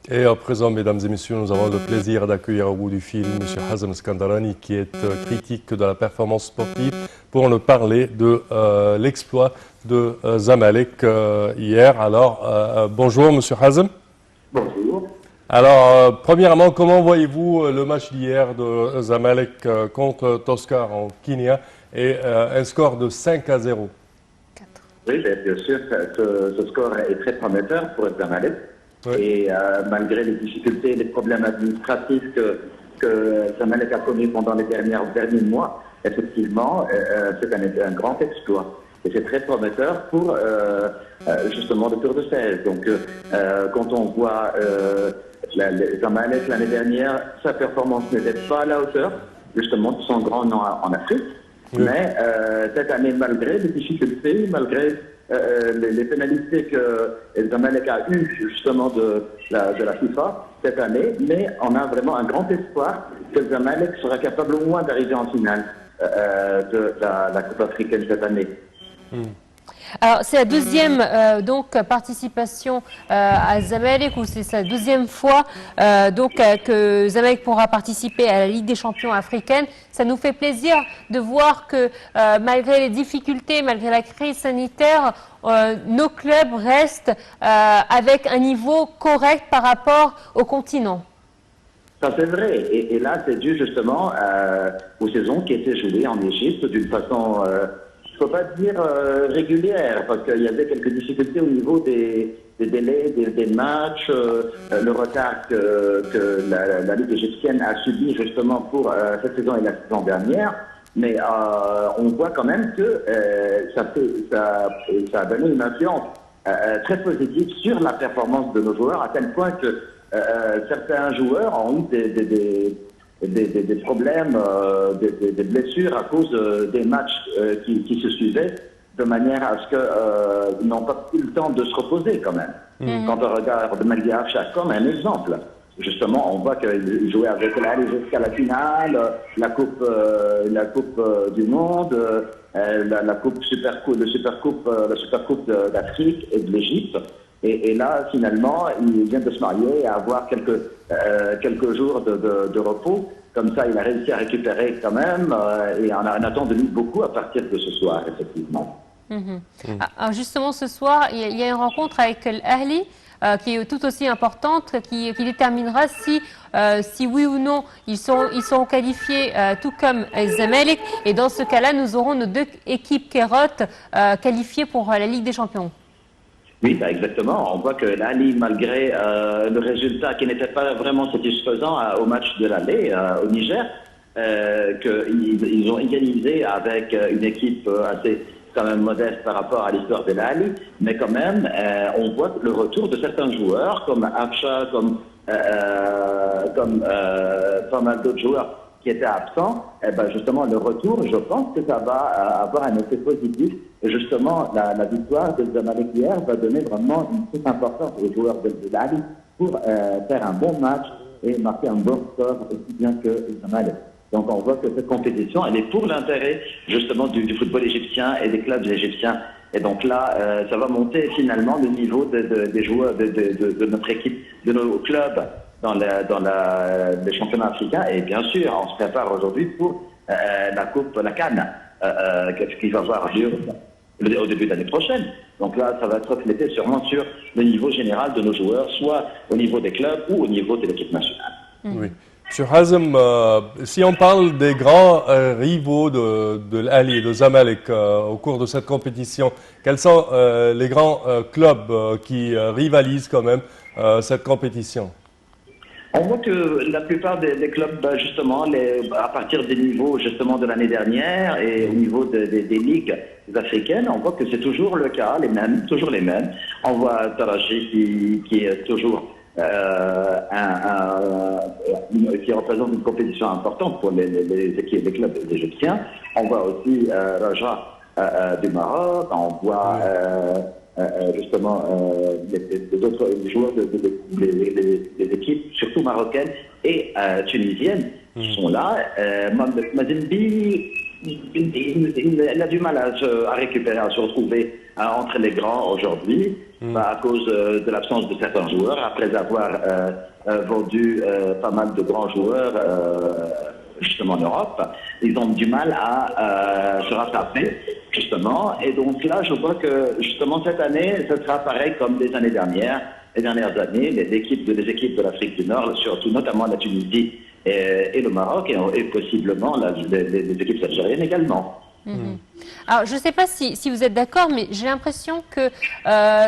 Et à présent, mesdames et messieurs, nous avons le plaisir d'accueillir au bout du fil M. Hazem Skandarani, qui est critique de la performance sportive, pour nous parler de l'exploit de Zamalek hier. Alors, bonjour M. Hazem. Bonjour. Alors, premièrement, comment voyez-vous le match d'hier de Zamalek contre Toskar en Kenya et un score de 5-0? Oui, bien sûr, ce score est très prometteur pour Zamalek. Oui. Et malgré les difficultés et les problèmes administratifs que Zamalek a connus pendant les derniers mois, effectivement, c'est un grand exploit. Et c'est très prometteur pour justement le Tour de 16. Donc, quand on voit Zamalek l'année dernière, sa performance n'était pas à la hauteur, justement, de son grand nom en Afrique. Oui. Mais cette année, malgré les difficultés, malgré les pénalités que Zamalek a eues justement de la FIFA cette année, mais on a vraiment un grand espoir que Zamalek sera capable au moins d'arriver en finale de la Coupe africaine cette année. Alors, c'est la deuxième participation à Zamalek, ou c'est sa deuxième fois que Zamalek pourra participer à la Ligue des champions africaine. Ça nous fait plaisir de voir que malgré les difficultés, malgré la crise sanitaire, nos clubs restent avec un niveau correct par rapport au continent. Ça c'est vrai, et là c'est dû justement aux saisons qui étaient jouées en Égypte d'une façon... il ne faut pas dire régulière, parce qu'il y avait quelques difficultés au niveau des délais, des matchs, le retard que la Ligue égyptienne a subi justement pour cette saison et la saison dernière. Mais on voit quand même que ça a donné une influence très positive sur la performance de nos joueurs, à tel point que certains joueurs ont eu des problèmes, des blessures à cause des matchs qui se suivaient, de manière à ce qu'ils n'ont pas eu le temps de se reposer quand même. Quand on regarde Magdi Afshar comme un exemple, justement, on voit qu'il jouait avec l'Ali jusqu'à la finale, la Coupe du Monde, la Coupe le Supercoupe d'Afrique et de l'Égypte. Et là, finalement, il vient de se marier et avoir quelques jours de repos. Comme ça, il a réussi à récupérer quand même. Et on attend de lui beaucoup à partir de ce soir, effectivement. Alors justement, ce soir, il y a une rencontre avec l'Ahli qui est tout aussi importante, qui déterminera si oui ou non ils seront qualifiés, tout comme Zamalek. Et dans ce cas-là, nous aurons nos deux équipes Kairat qualifiées pour la Ligue des champions. Oui, bah exactement. On voit que l'Ali, malgré le résultat qui n'était pas vraiment satisfaisant au match de l'aller au Niger, qu'ils ont égalisé avec une équipe assez quand même modeste par rapport à l'histoire de l'Ali, mais quand même, on voit le retour de certains joueurs comme Afsha, comme pas mal d'autres joueurs qui étaient absents. Et ben justement, le retour, je pense que ça va avoir un effet positif. Et justement, la victoire de Zamalek hier va donner vraiment une toute importance aux joueurs de l'Ali pour faire un bon match et marquer un bon score aussi bien que Zamalek. Donc on voit que cette compétition, elle est pour l'intérêt justement du football égyptien et des clubs égyptiens. Et donc là, ça va monter finalement le niveau des joueurs de notre équipe, de nos clubs dans les championnats africains. Et bien sûr, on se prépare aujourd'hui pour la CAN, qui va avoir lieu au début de l'année prochaine. Donc là, ça va être reflété sûrement sur le niveau général de nos joueurs, soit au niveau des clubs ou au niveau de l'équipe nationale. Oui. Monsieur Hazem, si on parle des grands rivaux de l'Ali et de Zamalek au cours de cette compétition, quels sont les grands clubs qui rivalisent quand même cette compétition? On voit que la plupart des clubs, justement, à partir des niveaux justement de l'année dernière et au niveau des ligues africaines, on voit que c'est toujours le cas, toujours les mêmes. On voit Taraji qui est toujours qui représente une compétition importante pour les équipes des clubs égyptiens. On voit aussi Raja du Maroc, on voit justement d'autres joueurs des équipes, surtout marocaines et tunisiennes, qui sont là. Mazembe, il a du mal à récupérer, à se retrouver entre les grands aujourd'hui, à cause de l'absence de certains joueurs, après avoir vendu pas mal de grands joueurs justement en Europe, ils ont du mal à se rattraper, justement. Et donc là, je vois que justement cette année, ce sera pareil comme les années dernières. Les dernières années, les équipes de l'Afrique du Nord, surtout notamment la Tunisie et le Maroc, et possiblement les équipes algériennes également. Alors, je ne sais pas si vous êtes d'accord, mais j'ai l'impression que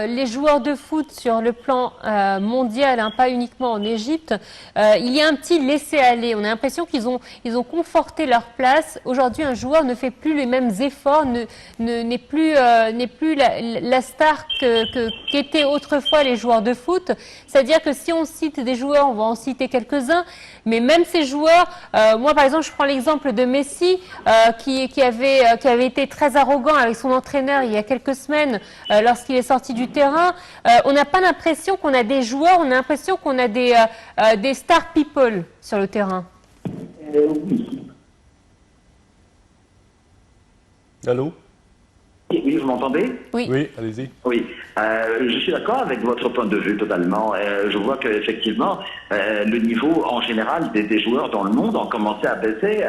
les joueurs de foot sur le plan mondial, hein, pas uniquement en Égypte, il y a un petit laisser-aller. On a l'impression qu'ils ont conforté leur place. Aujourd'hui, un joueur ne fait plus les mêmes efforts, n'est plus la star qu'étaient autrefois les joueurs de foot. C'est-à-dire que si on cite des joueurs, on va en citer quelques-uns, mais même ces joueurs, moi par exemple, je prends l'exemple de Messi, qui avait été très arrogant avec son entraîneur il y a quelques semaines lorsqu'il est sorti du terrain. On n'a pas l'impression qu'on a des joueurs, on a l'impression qu'on a des star people sur le terrain. Oui. Allô? Oui, vous m'entendez? Oui, Oui, allez-y. Oui, je suis d'accord avec votre point de vue totalement. Je vois qu'effectivement, le niveau en général des joueurs dans le monde ont commencé à baisser,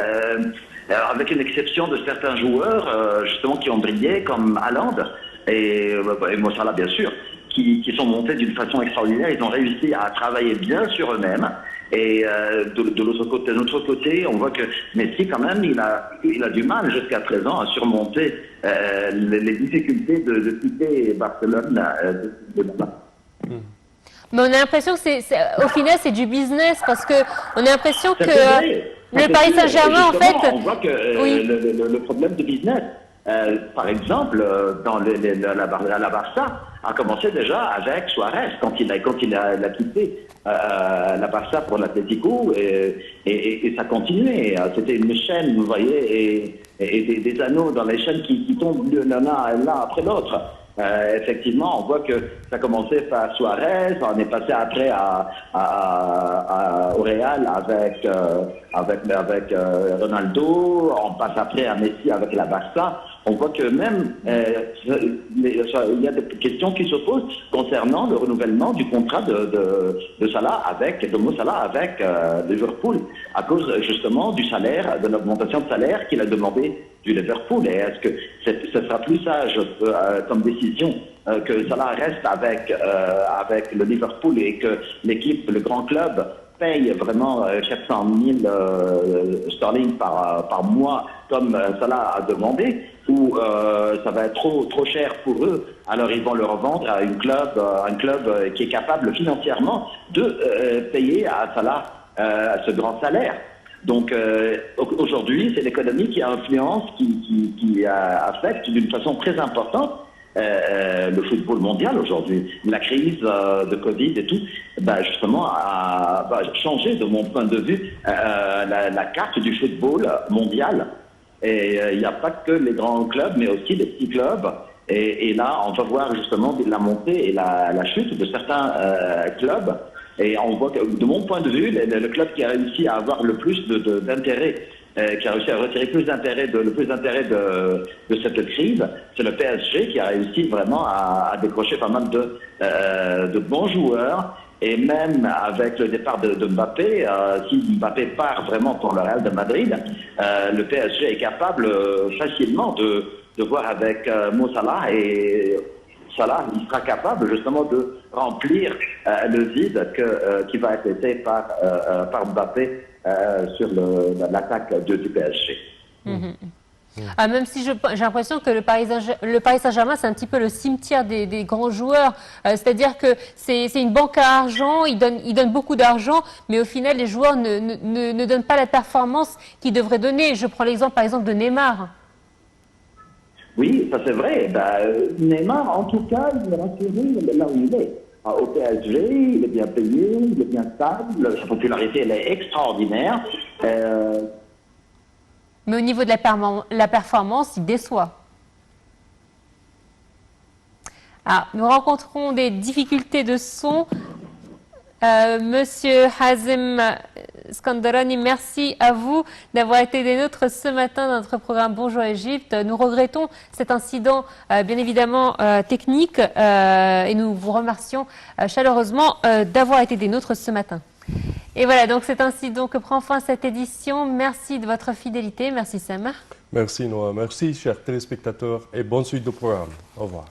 avec une exception de certains joueurs justement qui ont brillé, comme Haaland et Mo Salah bien sûr, qui sont montés d'une façon extraordinaire. Ils ont réussi à travailler bien sur eux-mêmes. Et de notre côté, on voit que Messi, quand même, il a du mal jusqu'à présent à surmonter les difficultés de quitter Barcelone. mais on a l'impression que au final, c'est du business parce que on a l'impression que le Paris Saint-Germain, en fait, on voit que le problème de business, par exemple, dans la Barça, a commencé déjà avec Suarez quand il a quitté la Barça pour l'Atlético et ça continuait. C'était une chaîne, vous voyez, et des anneaux dans les chaînes qui tombent l'un après l'autre. Effectivement, on voit que ça a commencé par Suarez, on est passé après au Real avec Ronaldo, on passe après à Messi avec la Barça. On voit que même il y a des questions qui se posent concernant le renouvellement du contrat de Mo Salah avec Liverpool, à cause justement du salaire, de l'augmentation de salaire qu'il a demandé du Liverpool. Et est-ce que ce sera plus sage comme décision que Salah reste avec le Liverpool et que l'équipe, le grand club, paye vraiment 400 000 sterling par mois comme Salah a demandé, ou ça va être trop cher pour eux, alors ils vont le revendre à un club qui est capable financièrement de payer à Salah ce grand salaire. Donc aujourd'hui, c'est l'économie qui influence, qui affecte d'une façon très importante le football mondial aujourd'hui. La crise de Covid et tout, justement, a changé, de mon point de vue, la carte du football mondial. Et il n'y a pas que les grands clubs, mais aussi les petits clubs. Et là, on va voir justement la montée et la chute de certains clubs. Et on voit que, de mon point de vue, le club qui a réussi à avoir le plus d'intérêt, qui a réussi à retirer le plus d'intérêt de cette crise, c'est le PSG qui a réussi vraiment à décrocher pas mal de bons joueurs. Et même avec le départ de Mbappé, si Mbappé part vraiment pour le Real de Madrid, le PSG est capable facilement de voir avec Mo Salah, et Salah, il sera capable justement de remplir le vide qui va être laissé par Mbappé sur l'attaque du PSG. Même si j'ai l'impression que le Paris Saint-Germain, c'est un petit peu le cimetière des grands joueurs. C'est-à-dire que c'est une banque à argent, ils donnent beaucoup d'argent, mais au final, les joueurs ne donnent pas la performance qu'ils devraient donner. Je prends l'exemple, par exemple, de Neymar. Oui, ça c'est vrai. Neymar, en tout cas, il est rassuré là où il est. Au PSG, il est bien payé, il est bien stable, sa popularité elle est extraordinaire. Mais au niveau de la performance, il déçoit. Nous rencontrons des difficultés de son. Monsieur Hazem Skandarani, merci à vous d'avoir été des nôtres ce matin dans notre programme Bonjour Égypte. Nous regrettons cet incident bien évidemment technique et nous vous remercions chaleureusement d'avoir été des nôtres ce matin. Et voilà, donc c'est ainsi donc que prend fin cette édition. Merci de votre fidélité. Merci Sam. Merci Noah, merci chers téléspectateurs et bonne suite de programme. Au revoir.